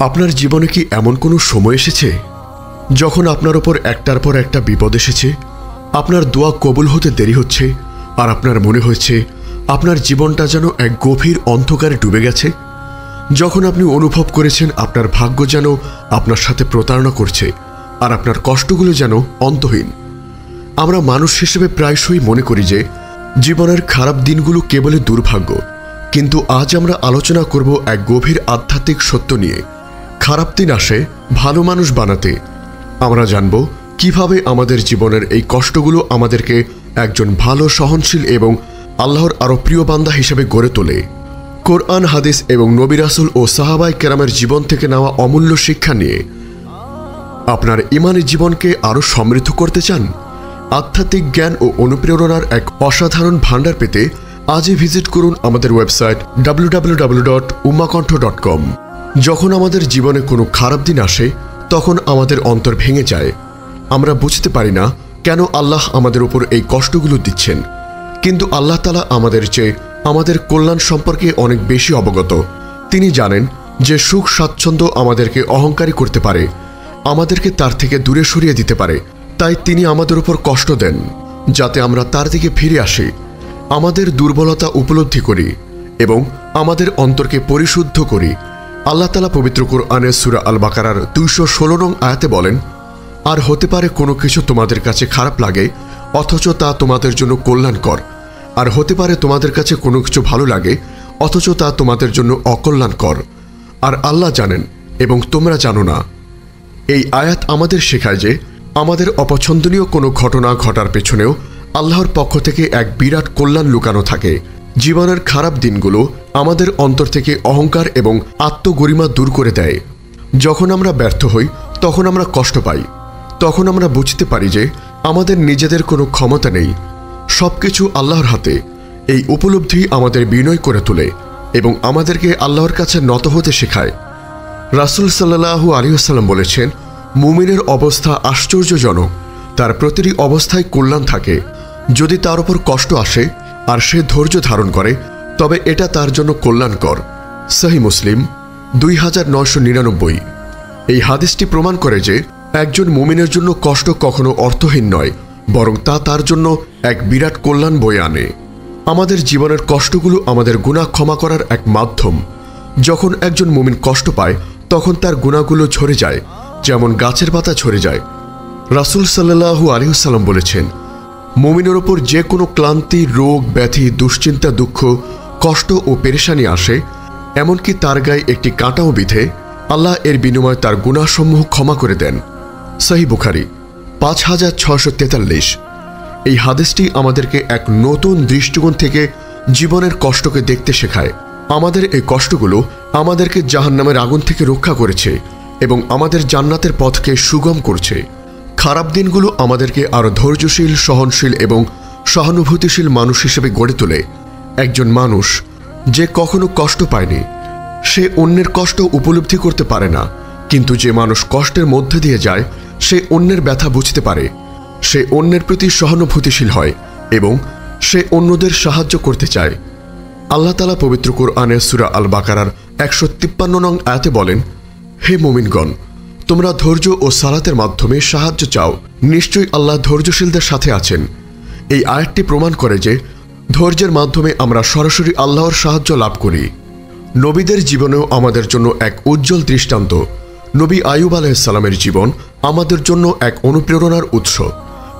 আপনার জীবনে কি এমন কোনো সময় এসেছে যখন আপনার উপর একটার পর একটা বিপদ এসেছে, আপনার দোয়া কবুল হতে দেরি হচ্ছে, আর আপনার মনে হয়েছে আপনার জীবনটা যেন এক গভীর অন্ধকারে ডুবে গেছে? যখন আপনি অনুভব করেছেন আপনার ভাগ্য যেন আপনার সাথে প্রতারণা করছে আর আপনার কষ্টগুলো যেন অন্তহীন? আমরা মানুষ হিসেবে প্রায়শই মনে করি যে জীবনের খারাপ দিনগুলো কেবলই দুর্ভাগ্য, কিন্তু আজ আমরা আলোচনা করব এক গভীর আধ্যাত্মিক সত্য নিয়ে। খারাপ দিন আসে ভালো মানুষ বানাতে। আমরা জানব কিভাবে আমাদের জীবনের এই কষ্টগুলো আমাদেরকে একজন ভালো, সহনশীল এবং আল্লাহর আরও প্রিয় বান্দা হিসেবে গড়ে তোলে। কোরআন, হাদিস এবং নবী রাসূল ও সাহাবায়ে কেরামের জীবন থেকে নেওয়া অমূল্য শিক্ষা নিয়ে আপনার ঈমানী জীবনকে আরও সমৃদ্ধ করতে চান? আধ্যাত্মিক জ্ঞান ও অনুপ্রেরণার এক অসাধারণ ভাণ্ডার পেতে আজই ভিজিট করুন আমাদের ওয়েবসাইট www.ummahkontho.com। যখন আমাদের জীবনে কোনো খারাপ দিন আসে তখন আমাদের অন্তর ভেঙে যায়। আমরা বুঝতে পারি না কেন আল্লাহ আমাদের উপর এই কষ্টগুলো দিচ্ছেন, কিন্তু আল্লাহ তাআলা আমাদের চেয়ে আমাদের কল্যাণ সম্পর্কে অনেক বেশি অবগত। তিনি জানেন যে সুখ স্বাচ্ছন্দ্য আমাদেরকে অহংকারী করতে পারে, আমাদেরকে তার থেকে দূরে সরিয়ে দিতে পারে। তাই তিনি আমাদের উপর কষ্ট দেন যাতে আমরা তার দিকে ফিরে আসি, আমাদের দুর্বলতা উপলব্ধি করি এবং আমাদের অন্তরকে পরিশুদ্ধ করি। আল্লাহ তাআলা পবিত্র কোরআনের সূরা আল বাকারার 216 নং আয়াতে বলেন, আর হতে পারে কোনো কিছু তোমাদের কাছে খারাপ লাগে অথচ তা তোমাদের জন্য কল্যাণকর, আর হতে পারে তোমাদের কাছে কোনো কিছু ভালো লাগে অথচ তা তোমাদের জন্য অকল্যাণকর, আর আল্লাহ জানেন এবং তোমরা জানো না। এই আয়াত আমাদের শেখায় যে আমাদের অপছন্দনীয় কোনো ঘটনা ঘটার পেছনেও আল্লাহর পক্ষ থেকে এক বিরাট কল্যাণ লুকানো থাকে। জীবনের খারাপ দিনগুলো আমাদের অন্তর থেকে অহংকার এবং আত্মগরিমা দূর করে দেয়। যখন আমরা ব্যর্থ হই তখন আমরা কষ্ট পাই, তখন আমরা বুঝতে পারি যে আমাদের নিজেদের কোনো ক্ষমতা নেই, সবকিছু আল্লাহর হাতে। এই উপলব্ধি আমাদের বিনয় করে তোলে এবং আমাদেরকে আল্লাহর কাছে নত হতে শেখায়। রাসূল সাল্লাল্লাহু আলাইহি ওয়াসাল্লাম বলেছেন, মুমিনের অবস্থা আশ্চর্যজনক, তার প্রতিটি অবস্থায় কল্যাণ থাকে। যদি তার উপর কষ্ট আসে আর সে ধৈর্য ধারণ করে তবে এটা তার জন্য কল্যাণকর। সহিহ মুসলিম 2999। এই হাদিসটি প্রমাণ করে যে একজন মুমিনের জন্য কষ্ট কখনো অর্থহীন নয়, বরং তা তার জন্য এক বিরাট কল্যাণ বয়ে আনে। আমাদের জীবনের কষ্টগুলো আমাদের গুনাহ ক্ষমা করার এক মাধ্যম। যখন একজন মুমিন কষ্ট পায় তখন তার গুনাহগুলো ঝরে যায়, যেমন গাছের পাতা ঝরে যায়। রাসূল সাল্লাল্লাহু আলাইহি ওয়াসাল্লাম বলেছেন, মুমিনের ওপর যে কোনো ক্লান্তি, রোগ, ব্যাধি, দুশ্চিন্তা, দুঃখ, কষ্ট ও পেরেশানি আসে, এমনকি তার গায়ে একটি কাঁটাও বিধে, আল্লাহ এর বিনিময়ে তার গুনাহসমূহ ক্ষমা করে দেন। সহিহ বুখারী 5643। এই হাদিসটি আমাদেরকে এক নতুন দৃষ্টিকোণ থেকে জীবনের কষ্টকে দেখতে শেখায়। আমাদের এই কষ্টগুলো আমাদেরকে জাহান্নামের আগুন থেকে রক্ষা করেছে এবং আমাদের জান্নাতের পথকে সুগম করছে। খারাপ দিনগুলো আমাদেরকে আরও ধৈর্যশীল, সহনশীল এবং সহানুভূতিশীল মানুষ হিসেবে গড়ে তোলে। একজন মানুষ যে কখনো কষ্ট পায়নি সে অন্যের কষ্ট উপলব্ধি করতে পারে না, কিন্তু যে মানুষ কষ্টের মধ্যে দিয়ে যায় সে অন্যের ব্যথা বুঝতে পারে, সে অন্যের প্রতি সহানুভূতিশীল হয় এবং সে অন্যদের সাহায্য করতে চায়। আল্লাহ তাআলা পবিত্র কোরআনের সূরা আল বাকারার 153 নং আয়াতে বলেন, হে মুমিনগণ, তোমরা ধৈর্য ও সালাতের মাধ্যমে সাহায্য চাও, নিশ্চয়ই আল্লাহ ধৈর্যশীলদের সাথে আছেন। এই আয়াতটি প্রমাণ করে যে ধৈর্যের মাধ্যমে আমরা সরাসরি আল্লাহর সাহায্য লাভ করি। নবীদের জীবনেও আমাদের জন্য এক উজ্জ্বল দৃষ্টান্ত। নবী আইয়ুব আলাইহিস সালামের জীবন আমাদের জন্য এক অনুপ্রেরণার উৎস।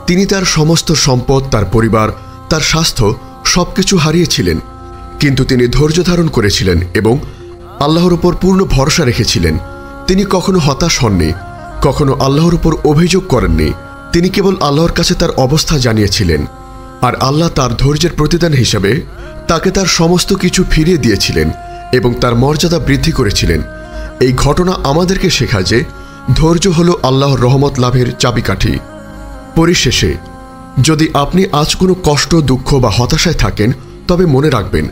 তিনি তার সমস্ত সম্পদ, তার পরিবার, তার স্বাস্থ্য সবকিছু হারিয়েছিলেন, কিন্তু তিনি ধৈর্য ধারণ করেছিলেন এবং আল্লাহর উপর পূর্ণ ভরসা রেখেছিলেন। তিনি কখনো হতাশ হননি, কখনো আল্লাহর উপর অভিযোগ করেননি। তিনি কেবল আল্লাহর কাছে তার অবস্থা জানিয়েছিলেন, আর আল্লাহ তার ধৈর্যের প্রতিদান হিসেবে তাকে তার সমস্ত কিছু ফিরিয়ে দিয়েছিলেন এবং তার মর্যাদা বৃদ্ধি করেছিলেন। এই ঘটনা আমাদেরকে শেখায় যে ধৈর্য হলো আল্লাহর রহমত লাভের চাবিকাঠি। পরিশেষে, যদি আপনি আজ কোনো কষ্ট, দুঃখ বা হতাশায় থাকেন তবে মনে রাখবেন,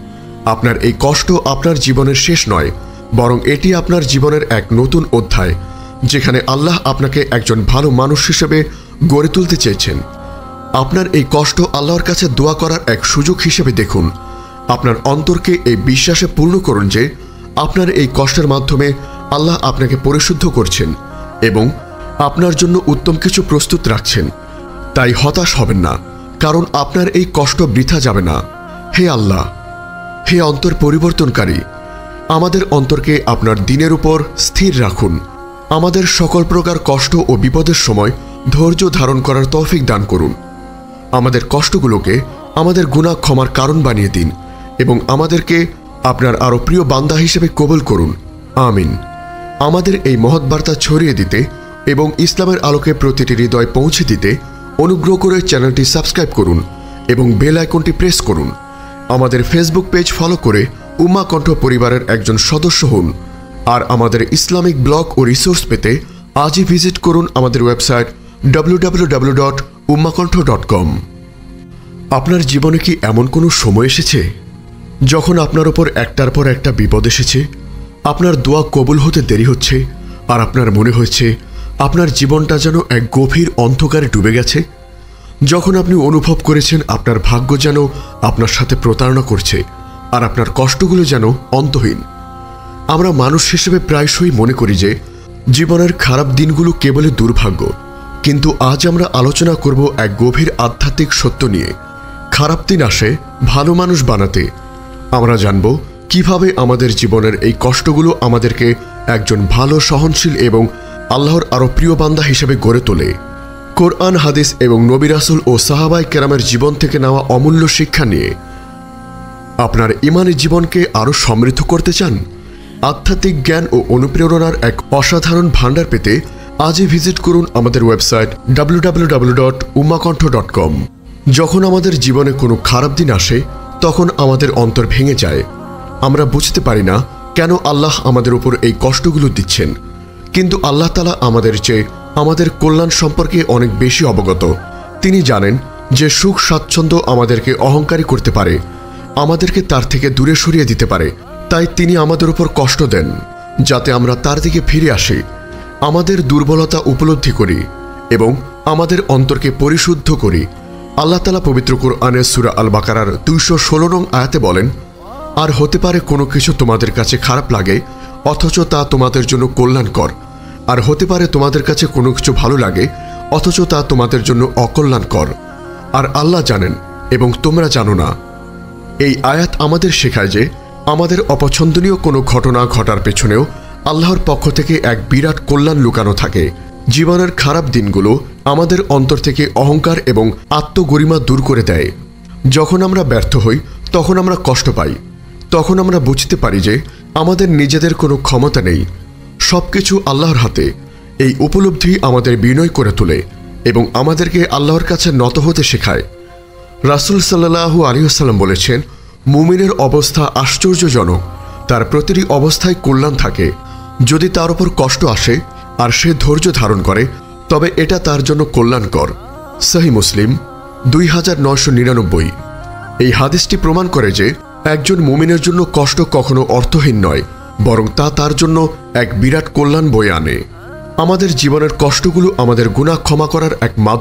আপনার এই কষ্ট আপনার জীবনের শেষ নয়, বরং এটি আপনার জীবনের এক নতুন অধ্যায়, যেখানে আল্লাহ আপনাকে একজন ভালো মানুষ হিসেবে গড়ে তুলতে চেয়েছেন। আপনার এই কষ্ট আল্লাহর কাছে দোয়া করার এক সুযোগ হিসেবে দেখুন। আপনার অন্তরকে এই বিশ্বাসে পূর্ণ করুন যে আপনার এই কষ্টের মাধ্যমে আল্লাহ আপনাকে পরিশুদ্ধ করছেন এবং আপনার জন্য উত্তম কিছু প্রস্তুত রাখছেন। তাই হতাশ হবেন না, কারণ আপনার এই কষ্ট বৃথা যাবে না। হে আল্লাহ, হে অন্তর পরিবর্তনকারী, আমাদের অন্তরকে আপনার দ্বীনের উপর স্থির রাখুন। আমাদের সকল প্রকার কষ্ট ও বিপদের সময় ধৈর্য ধারণ করার তৌফিক দান করুন। আমাদের কষ্টগুলোকে আমাদের গুনাহ ক্ষমার কারণ বানিয়ে দিন এবং আমাদেরকে আপনার আরও প্রিয় বান্দা হিসেবে কবুল করুন। আমিন। আমাদের এই মহৎ বার্তা ছড়িয়ে দিতে এবং ইসলামের আলোকে প্রতিটি হৃদয় পৌঁছে দিতে অনুগ্রহ করে চ্যানেলটি সাবস্ক্রাইব করুন এবং বেল আইকনটি প্রেস করুন। আমাদের ফেসবুক পেজ ফলো করে উম্মাহ কণ্ঠ পরিবারের একজন সদস্য হন। আর আমাদের ইসলামিক ব্লগ ও রিসোর্স পেতে আজই ভিজিট করুন আমাদের ওয়েবসাইট www.ummahkontho.com। আপনার জীবনে কি এমন কোনো সময় এসেছে যখন আপনার ওপর একটার পর একটা বিপদ এসেছে, আপনার দোয়া কবুল হতে দেরি হচ্ছে, আর আপনার মনে হয়েছে আপনার জীবনটা যেন এক গভীর অন্ধকারে ডুবে গেছে? যখন আপনি অনুভব করেছেন আপনার ভাগ্য যেন আপনার সাথে প্রতারণা করছে আর আপনার কষ্টগুলো যেন অন্তহীন? আমরা মানুষ হিসেবে প্রায়শই মনে করি যে জীবনের খারাপ দিনগুলো কেবলই দুর্ভাগ্য, কিন্তু আজ আমরা আলোচনা করব এক গভীর আধ্যাত্মিক সত্য নিয়ে। খারাপ দিন আসে ভালো মানুষ বানাতে। আমরা জানব কিভাবে আমাদের জীবনের এই কষ্টগুলো আমাদেরকে একজন ভালো, সহনশীল এবং আল্লাহর আরও প্রিয় বান্দা হিসেবে গড়ে তোলে। কোরআন, হাদিস এবং নবী রাসূল ও সাহাবায়ে কেরামের জীবন থেকে নেওয়া অমূল্য শিক্ষা নিয়ে আপনার ঈমানী জীবনকে আরও সমৃদ্ধ করতে চান? আধ্যাত্মিক জ্ঞান ও অনুপ্রেরণার এক অসাধারণ ভাণ্ডার পেতে আজই ভিজিট করুন আমাদের ওয়েবসাইট www.ummahkontho.com। যখন আমাদের জীবনে কোনো খারাপ দিন আসে তখন আমাদের অন্তর ভেঙে যায়। আমরা বুঝতে পারি না কেন আল্লাহ আমাদের উপর এই কষ্টগুলো দিচ্ছেন, কিন্তু আল্লাহ তাআলা আমাদের চেয়ে আমাদের কল্যাণ সম্পর্কে অনেক বেশি অবগত। তিনি জানেন যে সুখ স্বাচ্ছন্দ্য আমাদেরকে অহংকারী করতে পারে, আমাদেরকে তার থেকে দূরে সরিয়ে দিতে পারে। তাই তিনি আমাদের উপর কষ্ট দেন যাতে আমরা তার দিকে ফিরে আসি, আমাদের দুর্বলতা উপলব্ধি করি এবং আমাদের অন্তরকে পরিশুদ্ধ করি। আল্লাহ তাআলা পবিত্র কোরআনের সূরা আল বাকারার 216 নং আয়াতে বলেন, আর হতে পারে কোনো কিছু তোমাদের কাছে খারাপ লাগে অথচ তা তোমাদের জন্য কল্যাণকর, আর হতে পারে তোমাদের কাছে কোনো কিছু ভালো লাগে অথচ তা তোমাদের জন্য অকল্যাণকর, আর আল্লাহ জানেন এবং তোমরা জানো না। এই আয়াত আমাদের শেখায় যে আমাদের অপছন্দনীয় কোনো ঘটনা ঘটার পেছনেও আল্লাহর পক্ষ থেকে এক বিরাট কল্যাণ লুকানো থাকে। জীবনের খারাপ দিনগুলো আমাদের অন্তর থেকে অহংকার এবং আত্মগরিমা দূর করে দেয়। যখন আমরা ব্যর্থ হই তখন আমরা কষ্ট পাই, তখন আমরা বুঝতে পারি যে আমাদের নিজেদের কোনো ক্ষমতা নেই, সবকিছু আল্লাহর হাতে। এই উপলব্ধি আমাদের বিনয় করে তোলে এবং আমাদেরকে আল্লাহর কাছে নত হতে শেখায়। রাসূল সাল্লাল্লাহু আলাইহি ওয়াসাল্লাম বলেছেন, মুমিনের অবস্থা আশ্চর্যজনক, তার প্রতিটি অবস্থায় কল্যাণ থাকে। যদি তার উপর কষ্ট আসে আর সে ধৈর্য ধারণ করে তবে এটা তার জন্য কল্যাণকর। সহিহ মুসলিম 2999। এই হাদিসটি প্রমাণ করে যে একজন মুমিনের জন্য কষ্ট কখনো অর্থহীন নয়, বরং তা তার জন্য এক বিরাট কল্যাণ বয়ে আনে। আমাদের জীবনের কষ্টগুলো আমাদের গুনাহ ক্ষমা করার এক মাধ্যম।